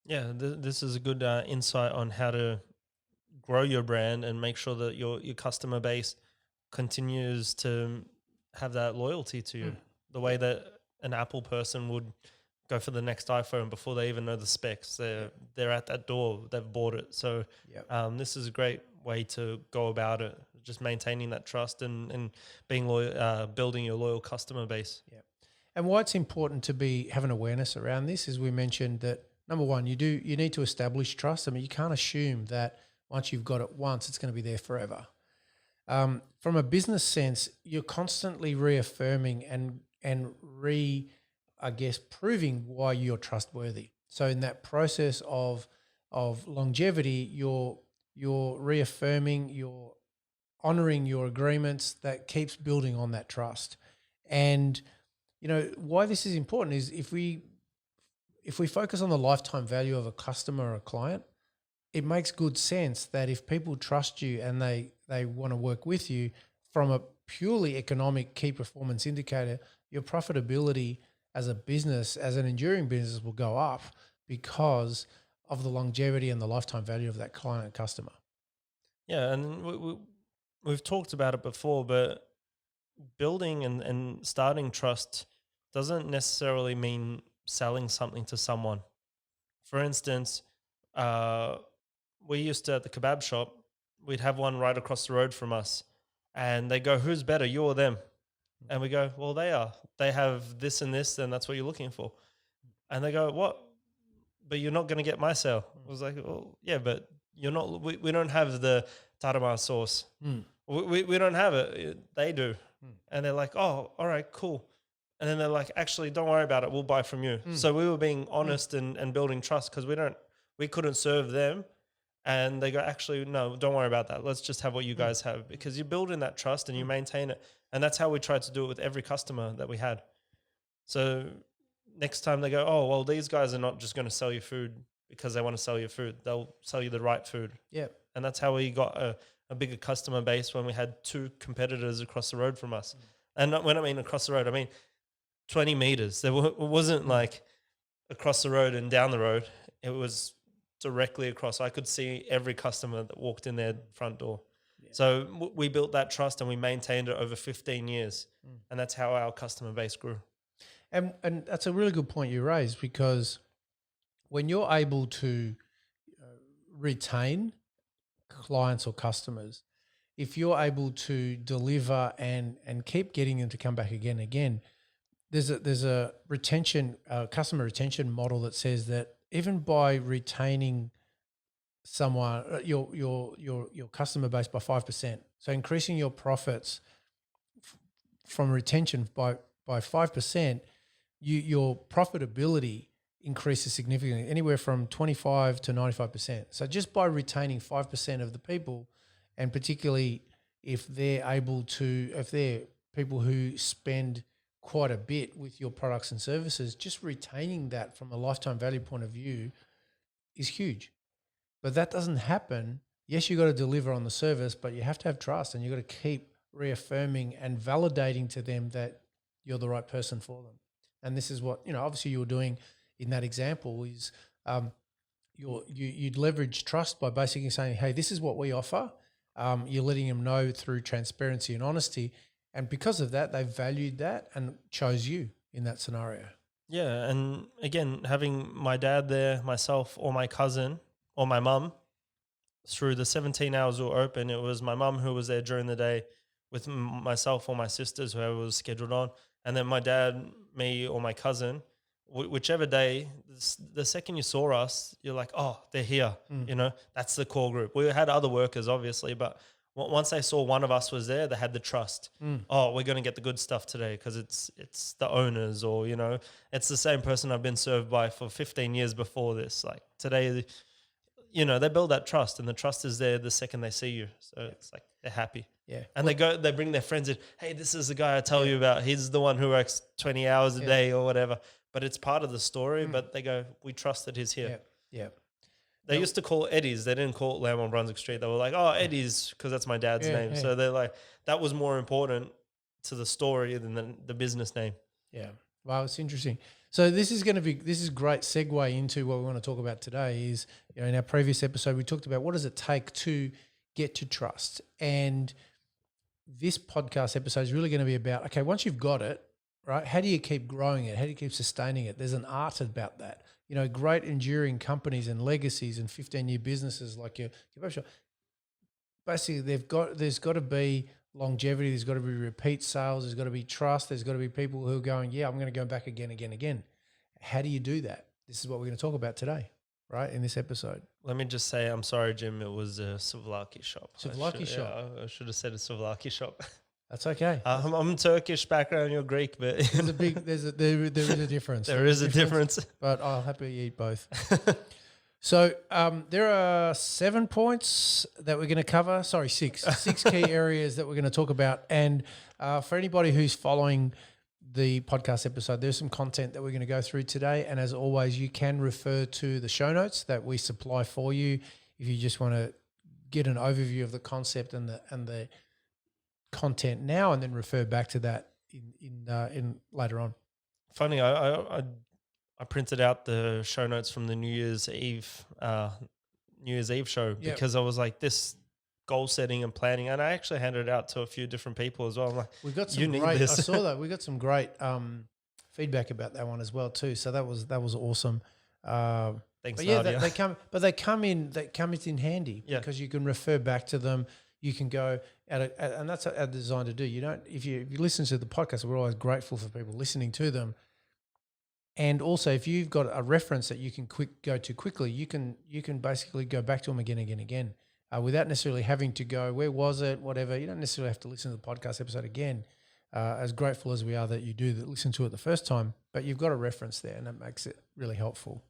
Yeah, this is a good insight on how to grow your brand and make sure that your customer base continues to have that loyalty to you. Mm. The way Yeah, that an Apple person would go for the next iPhone before they even know the specs. yeah, They're at that door. They've bought it. So yeah, this is a great way to go about it. Just maintaining that trust and being loyal, building your loyal customer base. yeah. And why it's important to have an awareness around this is we mentioned that number one, you need to establish trust. I mean, you can't assume that once you've got it once, it's going to be there forever. From a business sense, you're constantly reaffirming and I guess, proving why you're trustworthy. So in that process of longevity, you're reaffirming, you're honoring your agreements that keeps building on that trust. And why this is important is if we focus on the lifetime value of a customer or a client, it makes good sense that if people trust you and they want to work with you from a purely economic key performance indicator, your profitability as a business, as an enduring business, will go up because of the longevity and the lifetime value of that client and customer. Yeah, and we've talked about it before, but building and starting trust doesn't necessarily mean selling something to someone. For instance, uh, we used to at the kebab shop, we'd have one right across the road from us, and they go, "Who's better, you or them?" And we go, "Well, they are. They have this and this, and that's what you're looking for." And they go, "What? But you're not going to get my sale." I was like, "Well, yeah, but you're not. We don't have the tartare sauce. Mm, We don't have it. They do." mm, And they're like, "Oh, all right, cool." And then they're like, "Actually, don't worry about it. We'll buy from you." mm, So we were being mm, honest and building trust because we couldn't serve them. And they go, "Actually, no, don't worry about that. Let's just have what you mm, guys have," because you build in that trust and you mm. maintain it. And that's how we tried to do it with every customer that we had. So next time they go, "Oh, well, these guys are not just going to sell you food because they want to sell you food. They'll sell you the right food." Yeah. And that's how we got a bigger customer base when we had two competitors across the road from us. And when I mean across the road, I mean 20 meters. It wasn't Mm. like across the road and down the road. It was directly across. I could see every customer that walked in their front door. Yeah. So we built that trust and we maintained it over 15 years. Mm. And that's how our customer base grew. And that's a really good point you raised, because when you're able to uh, retain clients or customers, if you're able to deliver and keep getting them to come back again and again, there's a retention customer retention model that says that even by retaining someone your customer base by 5%, so increasing your profits from retention by 5%, your profitability increases significantly, anywhere from 25 to 95%. So just by retaining 5% of the people, and particularly if they're people who spend quite a bit with your products and services, just retaining that from a lifetime value point of view is huge. But that doesn't happen. Yes, you got to deliver on the service, but you have to have trust, and you got to keep reaffirming and validating to them that you're the right person for them. And this is what, obviously you were doing in that example is you'd leverage trust by basically saying, hey, this is what we offer. You're letting them know through transparency and honesty. And because of that, they valued that and chose you in that scenario. Yeah. And again, having my dad there, myself, or my cousin, or my mum, through the 17 hours we were open, it was my mum who was there during the day with myself or my sisters, whoever was scheduled on. And then my dad, me, or my cousin, whichever day, the second you saw us, you're like, "Oh, they're here." Mm, That's the core group. We had other workers, obviously, but once they saw one of us was there, they had the trust. mm, Oh, we're going to get the good stuff today because it's the owners, or it's the same person I've been served by for 15 years before this. Like today, they build that trust, and the trust is there the second they see you. So it's like they're happy. yeah. And they bring their friends in. "Hey, this is the guy I tell Yeah. you about. He's the one who works 20 hours a Yeah. day or whatever." But it's part of the story. Mm, But they go, "We trust that he's here." yeah. Yeah. They Now, used to call it Eddie's. They didn't call it Lamb on Brunswick Street. They were like, "Oh, Eddie's," because that's my dad's yeah. name. Yeah. So they're like, that was more important to the story than the business name. Yeah. Wow, it's interesting. So this is a great segue into what we want to talk about today. Is in our previous episode we talked about what does it take to get to trust, and this podcast episode is really going to be about, okay, once you've got it, right, how do you keep growing it? How do you keep sustaining it? There's an art about that. Great enduring companies and legacies and 15-year businesses like your kebab shop, basically there's got to be longevity, there's got to be repeat sales, there's got to be trust, there's got to be people who are going, yeah, I'm going to go back again. How do you do that? This is what we're going to talk about today, right, in this episode. Let me just say, I'm sorry, Jim. It was a souvlaki shop. Souvlaki shop. I should have said a souvlaki shop. That's okay. I'm Turkish background. You're Greek, but there is a difference. There is a difference. But I'll happily eat both. So there are 7 points that we're going to cover. Sorry, 6 key areas that we're going to talk about. And for anybody who's following the podcast episode, there's some content that we're going to go through today. And as always, you can refer to the show notes that we supply for you if you just want to get an overview of the concept and the content now, and then refer back to that in later on. Funny, I printed out the show notes from the New Year's Eve show because I was like, this goal setting and planning, and I actually handed it out to a few different people as well. I'm like, we got some great. I saw that we got some great feedback about that one as well too. So that was awesome. Thanks, but yeah, Nadia. they come in handy because you can refer back to them. You can go and that's what they're designed to do. You don't if you listen to the podcast, we're always grateful for people listening to them. And also, if you've got a reference that you can go to quickly, you can basically go back to them again, without necessarily having to go, where was it, whatever. You don't necessarily have to listen to the podcast episode again, as grateful as we are that you do listen to it the first time, but you've got a reference there, and that makes it really helpful.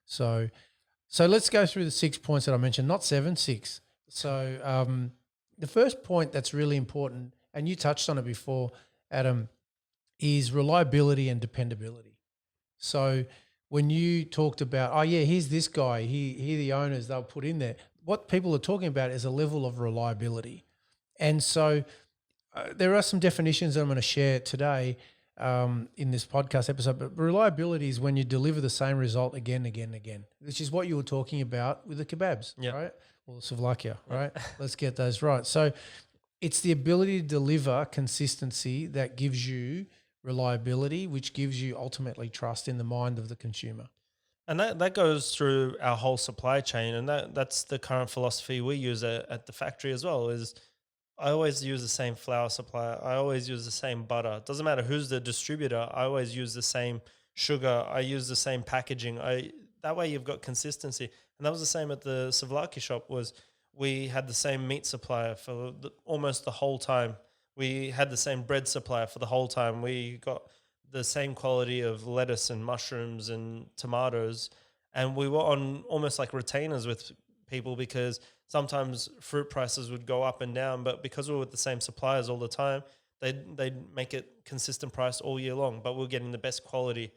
So let's go through the 6 points that I mentioned, not 7, 6. So the first point that's really important, and you touched on it before, Adam, is reliability and dependability. So when you talked about, here's this guy, here the owners, they'll put in there. What people are talking about is a level of reliability. And so there are some definitions that I'm going to share today in this podcast episode, but reliability is when you deliver the same result again, which is what you were talking about with the kebabs, right? Or souvlaki, right? Let's get those right. So it's the ability to deliver consistency that gives you reliability, which gives you ultimately trust in the mind of the consumer. And that goes through our whole supply chain, and that's the current philosophy we use at the factory as well. Is I always use the same flour supplier. I always use the same butter. It doesn't matter who's the distributor. I always use the same sugar. I use the same packaging. That way you've got consistency. And that was the same at the souvlaki shop. Was we had the same meat supplier for almost the whole time. We had the same bread supplier for the whole time. We got the same quality of lettuce and mushrooms and tomatoes. And we were on almost like retainers with people because sometimes fruit prices would go up and down. But because we were with the same suppliers all the time, they'd make it consistent price all year long. But we were getting the best quality.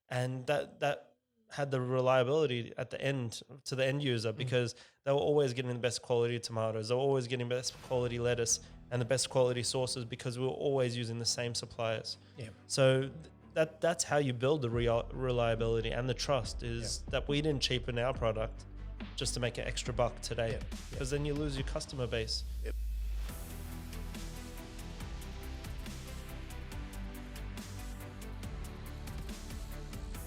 And that had the reliability at the end to the end user because they were always getting the best quality tomatoes. They were always getting the best quality lettuce and the best quality sauces because we were always using the same suppliers. Yeah. So that's how you build the reliability and the trust is that we didn't cheapen our product just to make an extra buck today because then you lose your customer base.